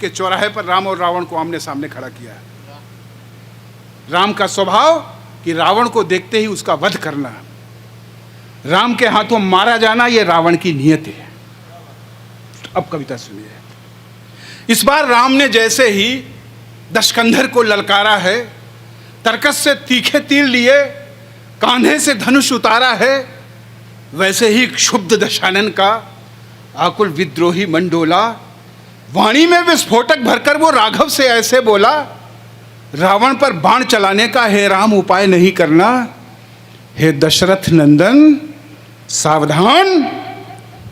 के चौराहे पर राम और रावण को आमने सामने खड़ा किया है। राम का स्वभाव कि रावण को देखते ही उसका वध करना, राम के हाथों मारा जाना, यह रावण की नियत है। अब कविता सुनिए। इस बार राम ने जैसे ही दशकंधर को ललकारा है, तरकस से तीखे तीर लिए, कांधे से धनुष उतारा है, वैसे ही क्षुब्ध दशानन का आकुल विद्रोही मन डोला। वाणी में विस्फोटक भरकर वो राघव से ऐसे बोला, रावण पर बाण चलाने का हे राम उपाय नहीं करना। हे दशरथ नंदन सावधान,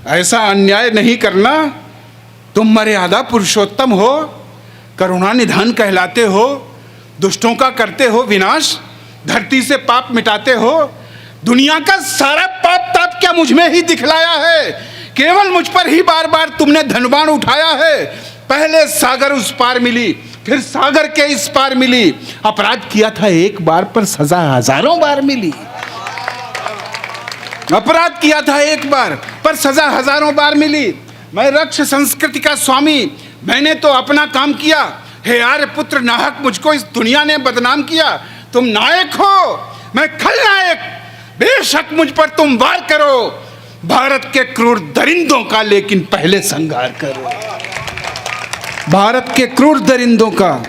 ऐसा अन्याय नहीं करना। तुम मर्यादा पुरुषोत्तम हो, करुणा निधान कहलाते हो, दुष्टों का करते हो विनाश, धरती से पाप मिटाते हो। दुनिया का सारा पाप ताप क्या मुझ में ही दिखलाया है? केवल मुझ पर ही बार बार तुमने धनबाण उठाया है। पहले सागर उस पार मिली, फिर सागर के इस पार मिली। अपराध किया था एक बार पर सजा हजारों बार मिली। अपराध किया था एक बार पर सजा हजारों बार मिली। मैं रक्ष संस्कृति का स्वामी, मैंने तो अपना काम किया। हे आर्य पुत्र नाहक मुझको इस दुनिया ने बदनाम किया। तुम नायक हो, मैं खलनायक। बेशक मुझ पर तुम वार करो, भारत के क्रूर दरिंदों का लेकिन पहले संहार करो। भारत के क्रूर दरिंदों का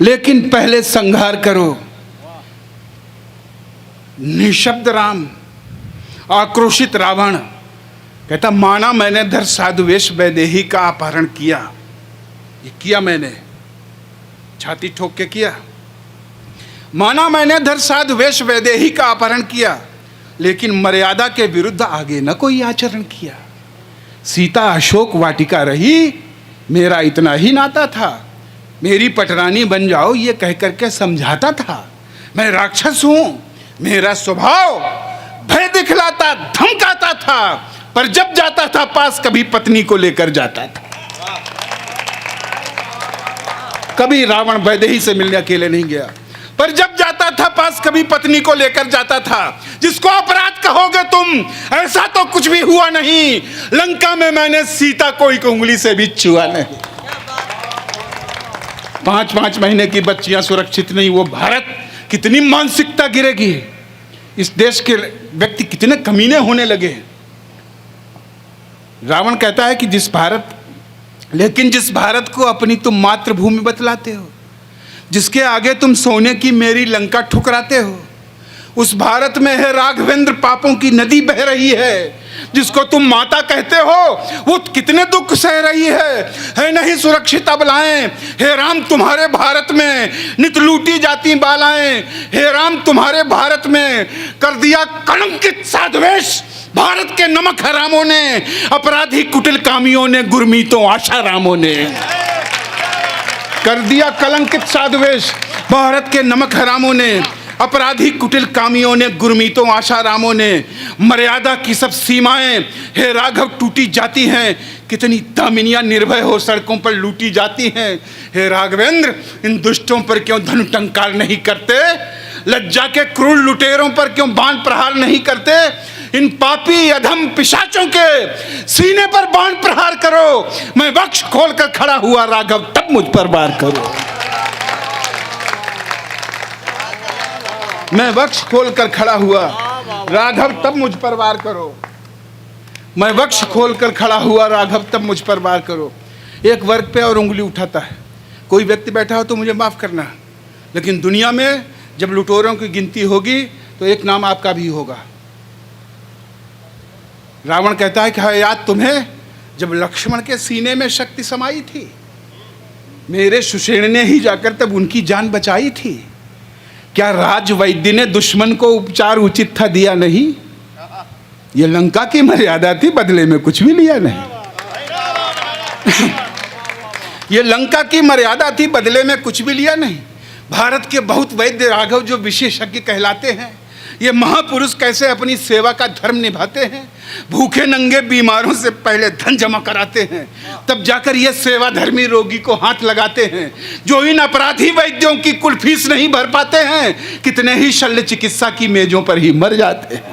लेकिन पहले संहार करो। निशब्द राम, आक्रोशित रावण कहता, माना मैंने धर साधुवेश वैदेही का अपहरण किया। ये किया मैंने, छाती ठोक के किया। माना मैंने धर साधुवेश वैदेही का अपहरण किया, लेकिन मर्यादा के विरुद्ध आगे न कोई आचरण किया। सीता अशोक वाटिका रही, मेरा इतना ही नाता था। मेरी पटरानी बन जाओ ये कह करके समझाता था। मैं राक्षस हूं, मेरा स्वभाव भय दिखलाता धमकाता था, पर जब जाता था पास कभी पत्नी को लेकर जाता था। कभी रावण वैदेही से मिलने अकेले नहीं गया, पर जब जाता था पास कभी पत्नी को लेकर जाता था। जिसको अपराध कहोगे तुम, ऐसा तो कुछ भी हुआ नहीं। लंका में मैंने सीता को एक उंगली से भी छुआ नहीं। 5-5 महीने की बच्चियां सुरक्षित नहीं। वो भारत, कितनी मानसिकता गिरेगी। इस देश के व्यक्ति कितने कमीने होने लगे। रावण कहता है कि जिस भारत को अपनी तुम मातृभूमि बतलाते हो, जिसके आगे तुम सोने की मेरी लंका ठुकराते हो, उस भारत में है राघवेंद्र पापों की नदी बह रही है। जिसको तुम माता कहते हो वो कितने दुख सह रही है नहीं सुरक्षित अबलाएं। हे राम तुम्हारे भारत में नित लूटी जाती बालाएं। हे राम तुम्हारे भारत में कर दिया कलंकित साधुवेश भारत के नमक हरामों ने, अपराधी कुटिल कामियों ने, गुरमीतों आशारामों ने। कर दिया कलंकित साधुवेश भारत के नमक हरामों ने, अपराधी कुटिल कामियों ने, गुरमीतों आशारामों ने। मर्यादा की सब सीमाएं हे राघव टूटी जाती हैं। कितनी दामिनियां निर्भय हो सड़कों पर लूटी जाती हैं। हे राघवेंद्र इन दुष्टों पर क्यों धनु टंकार नहीं करते? लज्जा के क्रूर लुटेरों पर क्यों बाण प्रहार नहीं करते? इन पापी अधम पिशाचों के सीने पर बाण प्रहार करो। मैं वक्ष खोलकर खड़ा हुआ राघव, तब मुझ पर वार करो। मैं वक्ष खोलकर खड़ा हुआ राघव, तब मुझ पर वार करो। मैं वक्ष खोलकर खड़ा हुआ राघव, तब मुझ पर वार करो। एक वर्ग पे और उंगली उठाता है। कोई व्यक्ति बैठा हो तो मुझे माफ करना, लेकिन दुनिया में जब लुटेरों की गिनती होगी तो एक नाम आपका भी होगा। रावण कहता है कि हाँ, याद तुम्हें जब लक्ष्मण के सीने में शक्ति समाई थी, मेरे सुषेण ने ही जाकर तब उनकी जान बचाई थी। क्या राज वैद्य ने दुश्मन को उपचार उचित था दिया नहीं? ये लंका की मर्यादा थी, बदले में कुछ भी लिया नहीं। ये लंका की मर्यादा थी, बदले में कुछ भी लिया नहीं। भारत के बहुत वैद्य राघव जो विशेषज्ञ कहलाते हैं, ये महापुरुष कैसे अपनी सेवा का धर्म निभाते हैं। भूखे नंगे बीमारों से पहले धन जमा कराते हैं, तब जाकर ये सेवा धर्मी रोगी को हाथ लगाते हैं। जो इन अपराधी वैद्यों की कुल फीस नहीं भर पाते हैं, कितने ही शल्य चिकित्सा की मेजों पर ही मर जाते हैं।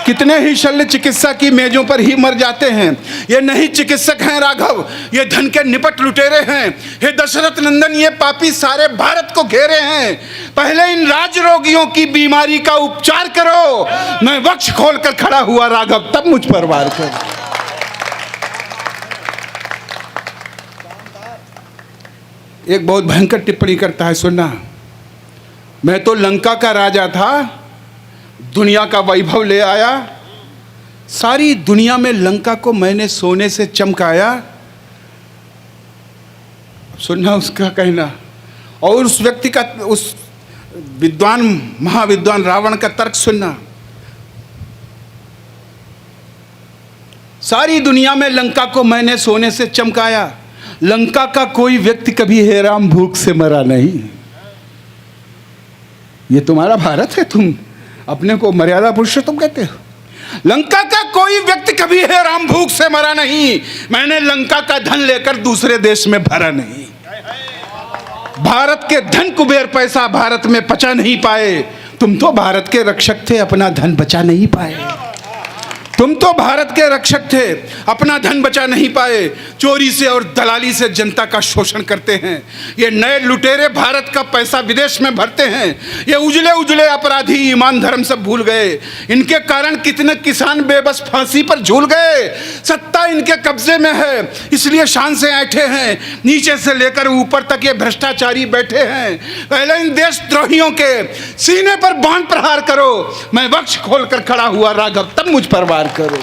कितने ही शल्य चिकित्सा की मेजों पर ही मर जाते हैं। ये नहीं चिकित्सक हैं राघव, ये धन के निपट लुटेरे हैं। हे दशरथ नंदन, ये पापी सारे भारत को घेरे हैं। पहले इन राज रोगियों की बीमारी का उपचार करो। मैं वक्ष खोलकर खड़ा हुआ राघव, तब मुझ पर वार करो। एक बहुत भयंकर टिप्पणी करता है, सुनना। मैं तो लंका का राजा था, दुनिया का वैभव ले आया, सारी दुनिया में लंका को मैंने सोने से चमकाया। सुनना उसका कहना, और उस व्यक्ति का, उस विद्वान महाविद्वान रावण का तर्क सुनना। सारी दुनिया में लंका को मैंने सोने से चमकाया, लंका का कोई व्यक्ति कभी हे राम भूख से मरा नहीं। ये तुम्हारा भारत है, तुम अपने को मर्यादा पुरुषोत्तम कहते हो। लंका का कोई व्यक्ति कभी हे राम भूख से मरा नहीं। मैंने लंका का धन लेकर दूसरे देश में भरा नहीं। भारत के धन कुबेर पैसा भारत में पचा नहीं पाए। तुम तो भारत के रक्षक थे, अपना धन बचा नहीं पाए। तुम तो भारत के रक्षक थे, अपना धन बचा नहीं पाए। चोरी से और दलाली से जनता का शोषण करते हैं। ये नए लुटेरे भारत का पैसा विदेश में भरते हैं। ये उजले उजले अपराधी ईमान धर्म सब भूल गए। इनके कारण कितने किसान बेबस फांसी पर झूल गए। सत्ता इनके कब्जे में है, इसलिए शान से ऐठे हैं। नीचे से लेकर ऊपर तक ये भ्रष्टाचारी बैठे हैं। पहले इन देशद्रोहियों के सीने पर बाण प्रहार करो। मैं वक्ष खोलकर खड़ा हुआ राघव, तब मुझ पर वार करो।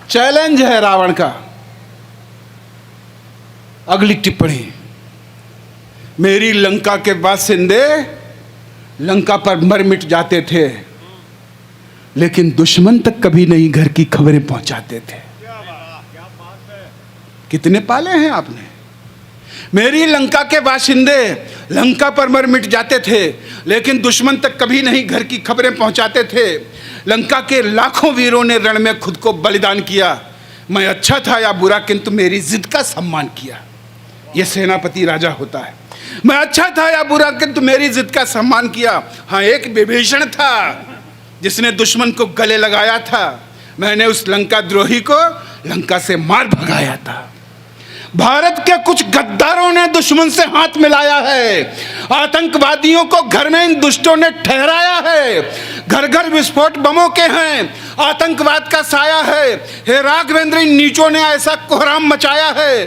चैलेंज है रावण का। अगली टिप्पणी, मेरी लंका के बासिंदे लंका पर मर मिट जाते थे, लेकिन दुश्मन तक कभी नहीं घर की खबरें पहुंचाते थे। कितने पाले हैं आपने? मेरी लंका के बाशिंदे लंका पर मर मिट जाते थे, लेकिन दुश्मन तक कभी नहीं घर की खबरें पहुंचाते थे। लंका के लाखों वीरों ने रण में खुद को बलिदान किया। मैं अच्छा था या बुरा, किंतु मेरी जिद का सम्मान किया। यह सेनापति राजा होता है। मैं अच्छा था या बुरा, किंतु मेरी जिद का सम्मान किया। हाँ, एक विभीषण था जिसने दुश्मन को गले लगाया था। मैंने उस लंका द्रोही को लंका से मार भगाया था। भारत के कुछ गद्दारों ने दुश्मन से हाथ मिलाया है। आतंकवादियों को घर में इन दुष्टों ने ठहराया है। घर घर विस्फोट बमों के हैं। आतंकवाद का साया है। हे राघवेंद्र, इन नीचों ने ऐसा कोहराम मचाया है।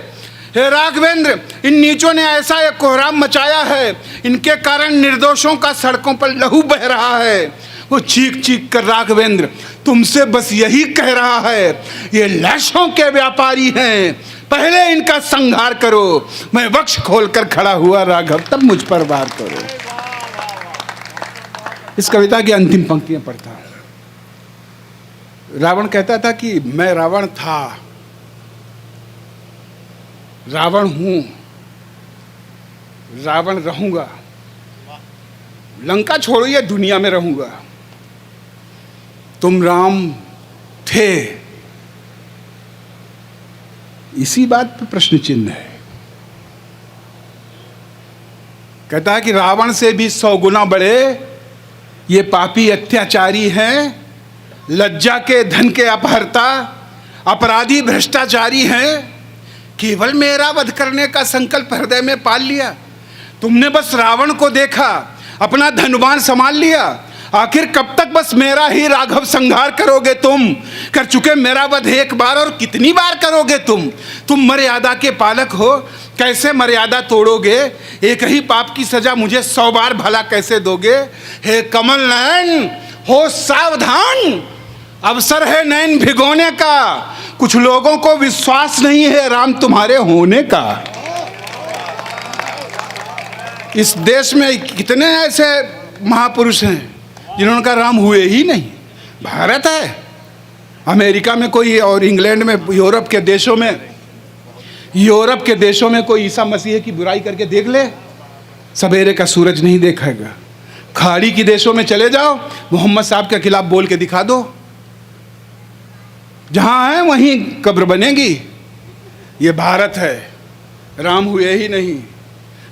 हे राघवेंद्र, इन नीचों ने ऐसा एक कोहराम मचाया है। इनके कारण निर्दोषों का सड़कों पर लहू बह रहा है। वो चीख चीख कर राघवेंद्र तुमसे बस यही कह रहा है, ये लाशों के व्यापारी हैं, पहले इनका संहार करो। मैं वक्ष खोलकर खड़ा हुआ राघव, तब मुझ पर वार करो। इस कविता की अंतिम पंक्तियां पढ़ता हूं। रावण कहता था कि मैं रावण था, रावण हूं, रावण रहूंगा, लंका छोड़िए दुनिया में रहूंगा। तुम राम थे, इसी बात पर प्रश्न चिन्ह है। कहता है कि रावण से भी 100 गुना बड़े ये पापी अत्याचारी हैं, लज्जा के धन के अपहर्ता, अपराधी भ्रष्टाचारी हैं। केवल मेरा वध करने का संकल्प हृदय में पाल लिया। तुमने बस रावण को देखा, अपना धनुवान संभाल लिया। आखिर कब तक बस मेरा ही राघव संहार करोगे? तुम कर चुके मेरा वध एक बार, और कितनी बार करोगे? तुम मर्यादा के पालक हो, कैसे मर्यादा तोड़ोगे? एक ही पाप की सजा मुझे 100 बार भला कैसे दोगे? हे कमल नयन, हो सावधान, अवसर है नयन भिगोने का। कुछ लोगों को विश्वास नहीं है राम तुम्हारे होने का। इस देश में कितने ऐसे महापुरुष हैं जिन्होंने कहा राम हुए ही नहीं। भारत है, अमेरिका में कोई, और इंग्लैंड में, यूरोप के देशों में कोई ईसा मसीह की बुराई करके देख ले, सवेरे का सूरज नहीं देखेगा। खाड़ी के देशों में चले जाओ, मोहम्मद साहब के खिलाफ बोल के दिखा दो, जहां है वहीं कब्र बनेगी। ये भारत है, राम हुए ही नहीं।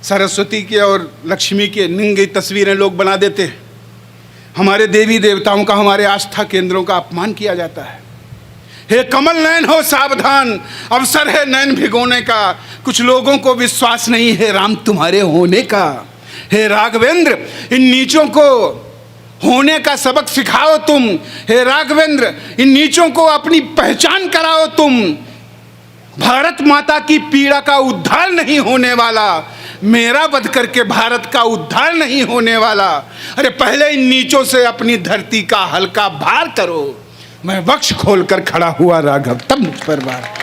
सरस्वती के और लक्ष्मी के नंगी तस्वीरें लोग बना देते हैं। हमारे देवी देवताओं का, हमारे आस्था केंद्रों का अपमान किया जाता है। हे कमल नयन हो सावधान, अवसर है नयन भिगोने का, कुछ लोगों को विश्वास नहीं है राम तुम्हारे होने का। हे राघवेंद्र इन नीचों को होने का सबक सिखाओ तुम, हे राघवेंद्र इन नीचों को अपनी पहचान कराओ तुम। भारत माता की पीड़ा का उद्धार नहीं होने वाला, मेरा वध करके भारत का उद्धार नहीं होने वाला। अरे पहले इन नीचों से अपनी धरती का हल्का भार करो। मैं वक्ष खोलकर खड़ा हुआ राघव, तब मुझ पर वार।